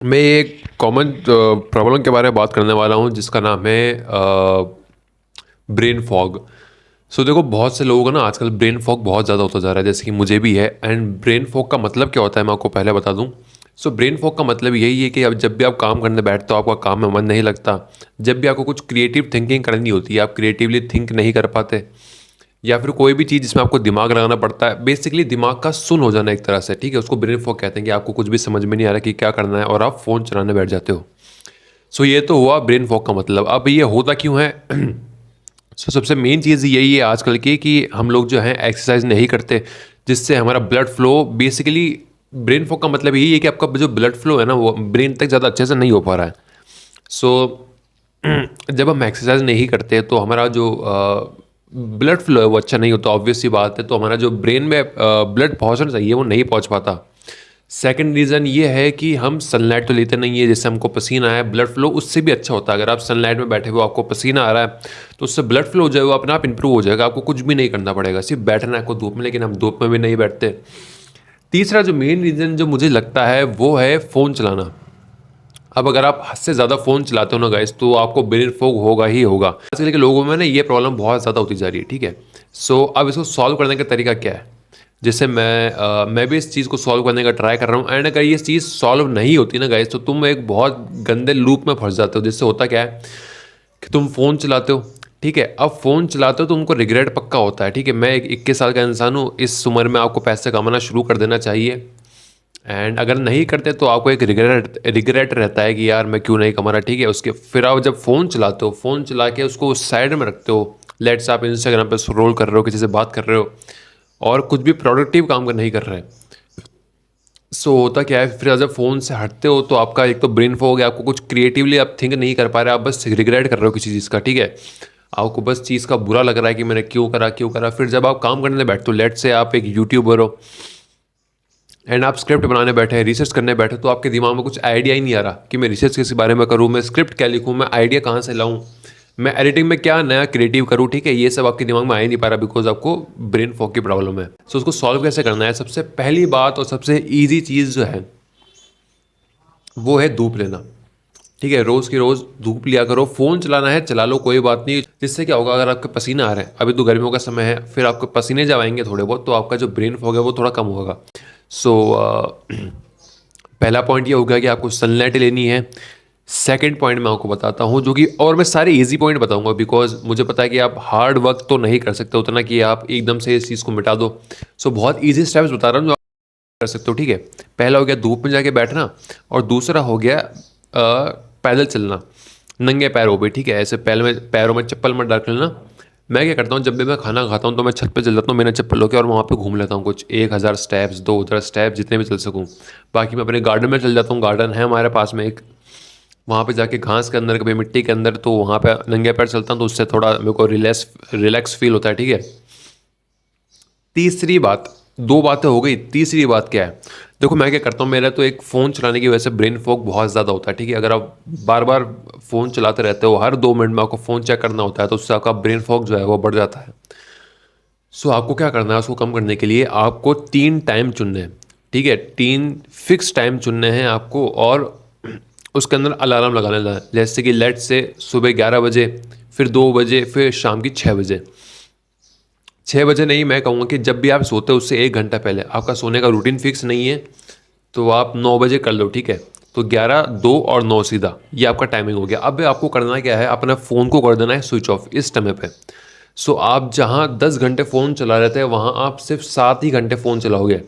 मैं एक common problem के बारे में बात करने वाला हूँ जिसका नाम है ब्रेन फॉग। सो देखो बहुत से लोगों का ना आजकल ब्रेन फॉग बहुत ज़्यादा होता जा रहा है, जैसे कि मुझे भी है। एंड ब्रेन फॉग का मतलब क्या होता है मैं आपको पहले बता दूँ। सो ब्रेन फॉग का मतलब यही है कि अब जब भी आप काम करने बैठते हो आपका काम में मन नहीं लगता। जब भी आपको कुछ क्रिएटिव थिंकिंग करनी होती है आप क्रिएटिवली थिंक नहीं कर पाते, या फिर कोई भी चीज़ जिसमें आपको दिमाग लगाना पड़ता है, बेसिकली दिमाग का सुन हो जाना एक तरह से, ठीक है। उसको ब्रेन फॉग कहते हैं कि आपको कुछ भी समझ में नहीं आ रहा कि क्या करना है और आप फ़ोन चलाने बैठ जाते हो। सो ये तो हुआ ब्रेन फॉग का मतलब। अब ये होता क्यों है? सो सबसे मेन चीज़ यही है आजकल की कि हम लोग जो हैं एक्सरसाइज नहीं करते, जिससे हमारा blood flow basically, brain fog का मतलब यही है कि आपका जो ब्लड फ्लो है ना वो ब्रेन तक ज़्यादा अच्छे से नहीं हो पा रहा है। सो जब हम एक्सरसाइज नहीं करते तो हमारा जो ब्लड फ्लो है वो अच्छा नहीं होता, ऑब्वियस सी बात है। तो हमारा जो ब्रेन में ब्लड पहुंचना चाहिए वो नहीं पहुंच पाता। सेकंड रीज़न ये है कि हम सनलाइट तो लेते नहीं है, जिससे हमको पसीना है, ब्लड फ्लो उससे भी अच्छा होता है। अगर आप सनलाइट में बैठे हुए आपको पसीना आ रहा है तो उससे ब्लड फ्लो जो है वो अपने आप इंप्रूव हो जाएगा, आपको कुछ भी नहीं करना पड़ेगा, सिर्फ बैठना है आपको धूप में। लेकिन हम धूप में भी नहीं बैठते। तीसरा जो मेन रीज़न जो मुझे लगता है वो है फ़ोन चलाना। अब अगर आप हद से ज़्यादा फ़ोन चलाते हो ना गाइस तो आपको ब्रेन फॉग होगा ही होगा। आजकल के लोगों में ना ये प्रॉब्लम बहुत ज़्यादा होती जा रही है, ठीक है। सो अब इसको सॉल्व करने का तरीका क्या है? जैसे मैं भी इस चीज़ को सॉल्व करने का ट्राई कर रहा हूँ। एंड अगर ये चीज़ सॉल्व नहीं होती ना गाइस तो तुम एक बहुत गंदे लूप में फंस जाते हो, जिससे होता क्या है कि तुम फ़ोन चलाते हो, ठीक है। अब फ़ोन चलाते हो तो तुमको रिग्रेट पक्का होता है, ठीक है। मैं एक 21 साल का इंसान हूँ, इस उम्र में आपको पैसे कमाना शुरू कर देना चाहिए। एंड अगर नहीं करते तो आपको एक रिग्रेट रहता है कि यार मैं क्यों नहीं कमा रहा, ठीक है। उसके फिर आप जब फ़ोन चलाते हो, फ़ोन चला के उसको साइड में रखते हो, लेट्स आप इंस्टाग्राम पे स्क्रॉल कर रहे हो, किसी से बात कर रहे हो और कुछ भी प्रोडक्टिव काम कर नहीं कर रहे। सो होता क्या है, फिर जब फ़ोन से हटते हो तो आपका एक तो ब्रेन फॉग हो गया, आपको कुछ क्रिएटिवली आप थिंक नहीं कर पा रहे, आप बस रिग्रेट कर रहे हो किसी चीज़ का, ठीक है। आपको बस चीज़ का बुरा लग रहा है कि मैंने क्यों करा। फिर जब आप काम करने बैठते हो, लेट्स से आप एक यूट्यूबर हो एंड आप स्क्रिप्ट बनाने बैठे हैं, रिसर्च करने बैठे, तो आपके दिमाग में कुछ आइडिया ही नहीं आ रहा कि मैं रिसर्च किस बारे में करूँ, मैं स्क्रिप्ट क्या लिखूँ, मैं आइडिया कहाँ से लाऊँ, मैं एडिटिंग में क्या नया क्रिएटिव करूँ, ठीक है। ये सब आपके दिमाग में आ ही नहीं पा रहा बिकॉज आपको ब्रेन फॉग की प्रॉब्लम है। सो उसको सॉल्व कैसे करना है? सबसे पहली बात और सबसे ईजी चीज़ जो है वो है धूप लेना, ठीक है। रोज़ की रोज़ धूप लिया करो। फ़ोन चलाना है चला लो, कोई बात नहीं। जिससे क्या होगा, अगर आपके पसीना आ रहे हैं, अभी तो गर्मियों का समय है, फिर आपके पसीने जब आएंगे थोड़े बहुत तो आपका जो ब्रेन फॉग है वो थोड़ा कम होगा। सो पहला पॉइंट ये हो गया कि आपको सनलाइट लेनी है। सेकंड पॉइंट मैं आपको बताता हूँ जो कि, और मैं सारे इजी पॉइंट बताऊंगा बिकॉज मुझे पता है कि आप हार्ड वर्क तो नहीं कर सकते उतना कि आप एकदम से इस चीज़ को मिटा दो। सो बहुत इजी स्टेप्स बता रहा हूँ जो आप कर सकते हो, ठीक है। पहला हो गया धूप में जाके बैठना, और दूसरा हो गया पैदल चलना नंगे पैरों पे, ठीक है। ऐसे पैरों में चप्पल मत डाल लेना। मैं क्या करता हूँ, जब भी मैं खाना खाता हूँ तो मैं छत पे चल जाता हूँ बिना चप्पल के, और वहाँ पे घूम लेता हूँ कुछ 1000 स्टेप्स 2000 स्टेप्स जितने भी चल सकूँ। बाकी मैं अपने गार्डन में चल जाता हूँ, गार्डन है हमारे पास में एक, वहाँ पे जाके घास के अंदर कभी मिट्टी के अंदर, तो वहाँ पे नंगे पैर चलता हूँ तो उससे थोड़ा मेरे को रिलैक्स फील होता है, ठीक है। तीसरी बात, दो बातें हो गई, तीसरी बात क्या है? देखो मैं क्या करता हूँ, मेरा तो एक फ़ोन चलाने की वजह से ब्रेन फॉग बहुत ज़्यादा होता है, ठीक है। अगर आप बार बार फ़ोन चलाते रहते हो, हर 2 मिनट में आपको फ़ोन चेक करना होता है, तो उससे आपका ब्रेन फॉग जो है वो बढ़ जाता है। सो आपको क्या करना है, उसको कम करने के लिए आपको 3 टाइम चुनने हैं, ठीक है। 3 फिक्स टाइम चुनने हैं आपको, और उसके अंदर अलार्म लगा लेना है। जैसे कि लेट से सुबह 11 बजे, फिर 2 बजे, फिर शाम की 6 बजे। 6 बजे नहीं, मैं कहूँगा कि जब भी आप सोते हो उससे 1 घंटा पहले। आपका सोने का रूटीन फिक्स नहीं है तो आप 9 बजे कर लो, ठीक है। तो 11, 2 और 9 सीधा, ये आपका टाइमिंग हो गया। अब आपको करना क्या है, अपना फ़ोन को कर देना है स्विच ऑफ इस समय पे। सो आप जहाँ 10 घंटे फ़ोन चला रहे थे वहाँ आप सिर्फ 7 ही घंटे फ़ोन चलाओगे।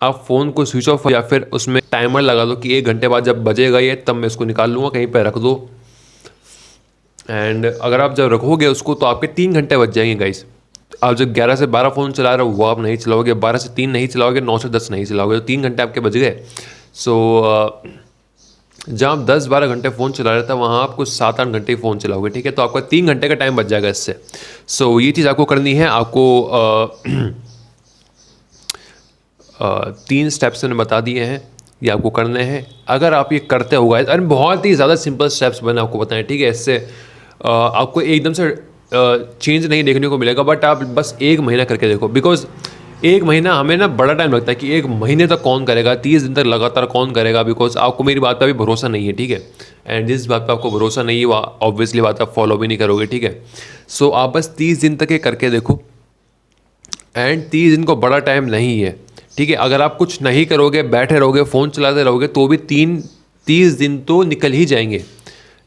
आप फ़ोन को स्विच ऑफ या फिर उसमें टाइमर लगा दो कि 1 घंटे बाद जब बजेगा ये तब मैं इसको निकाल लूँगा, कहीं पर रख दो। एंड अगर आप जब रखोगे उसको तो आपके 3 घंटे बच जाएंगे गाइस। आप जब 11 से 12 फ़ोन चला रहे हो वो आप नहीं चलाओगे, 12 से 3 नहीं चलाओगे, 9 से 10 नहीं चलाओगे, तो 3 घंटे आपके बच गए। सो जहाँ आप 10-12 घंटे फ़ोन चला रहे थे वहाँ आप कुछ 7-8 घंटे ही फ़ोन चलाओगे, ठीक है। तो आपका 3 घंटे का टाइम बच जाएगा इससे। सो ये चीज़ आपको करनी है। आपको 3 स्टेप्स मैंने बता दिए हैं, ये आपको करने हैं। अगर आप ये करते हो गाइस, अरे बहुत ही ज़्यादा सिंपल स्टेप्स मैंने आपको बताएं, ठीक है। इससे आपको एकदम से चेंज नहीं देखने को मिलेगा, बट आप बस 1 महीना करके देखो बिकॉज 1 महीना हमें ना बड़ा टाइम लगता है कि 1 महीने तक कौन करेगा, 30 दिन तक लगातार कौन करेगा, बिकॉज़ आपको मेरी बात पे अभी भरोसा नहीं है, ठीक है? एंड जिस बात पे आपको भरोसा नहीं है, वो ऑब्वियसली बात आप फॉलो भी नहीं करोगे, ठीक है? सो आप बस 30 दिन तक ये करके देखो एंड 30 दिन को बड़ा टाइम नहीं है, ठीक है? अगर आप कुछ नहीं करोगे, बैठे रहोगे, फ़ोन चलाते रहोगे, तो भी 30 दिन तो निकल ही जाएँगे,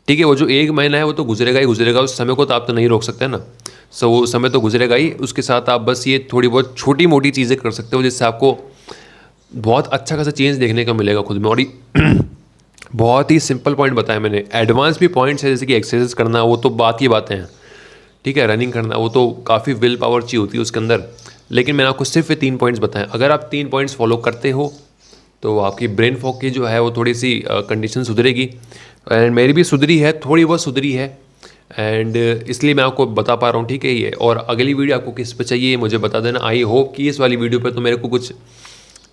ठीक है? वो जो 1 महीना है वो तो गुज़रेगा ही गुज़रेगा, उस समय को तो आप तो नहीं रोक सकते ना। सो वो समय तो गुज़रेगा ही, उसके साथ आप बस ये थोड़ी बहुत छोटी-मोटी चीज़ें कर सकते हो जिससे आपको बहुत अच्छा खासा चेंज देखने को मिलेगा खुद में। और ये बहुत ही सिंपल पॉइंट बताया मैंने, एडवांस भी पॉइंट्स है जैसे कि एक्सरसाइज करना, वो तो बात की बातें हैं, ठीक है? रनिंग करना वो तो काफ़ी विल पावर चाहिए होती है उसके अंदर, लेकिन मैंने आपको सिर्फ ये 3 पॉइंट्स बताएं। अगर आप 3 पॉइंट्स फॉलो करते हो तो आपकी ब्रेन फॉग की जो है वो थोड़ी सी कंडीशन सुधरेगी एंड मेरी भी सुधरी है, थोड़ी बहुत सुधरी है एंड इसलिए मैं आपको बता पा रहा हूँ, ठीक है? ये और अगली वीडियो आपको किस पे चाहिए मुझे बता देना। आई होप कि इस वाली वीडियो पे तो मेरे को कुछ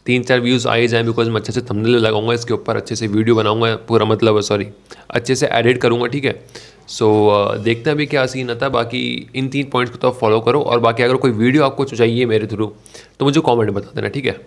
3-4 व्यूज़ आ ही जाएँ, बिकॉज़ मैं अच्छे से थंबनेल लगाऊंगा इसके ऊपर, अच्छे से वीडियो बनाऊंगा, पूरा मतलब सॉरी अच्छे से एडिट करूँगा, ठीक है? सो देखते हैं अभी क्या सीन आता है। बाकी इन 3 पॉइंट्स को तो आप फॉलो करो और बाकी अगर कोई वीडियो आपको चाहिए मेरे थ्रू तो मुझे कॉमेंट में बता देना, ठीक है?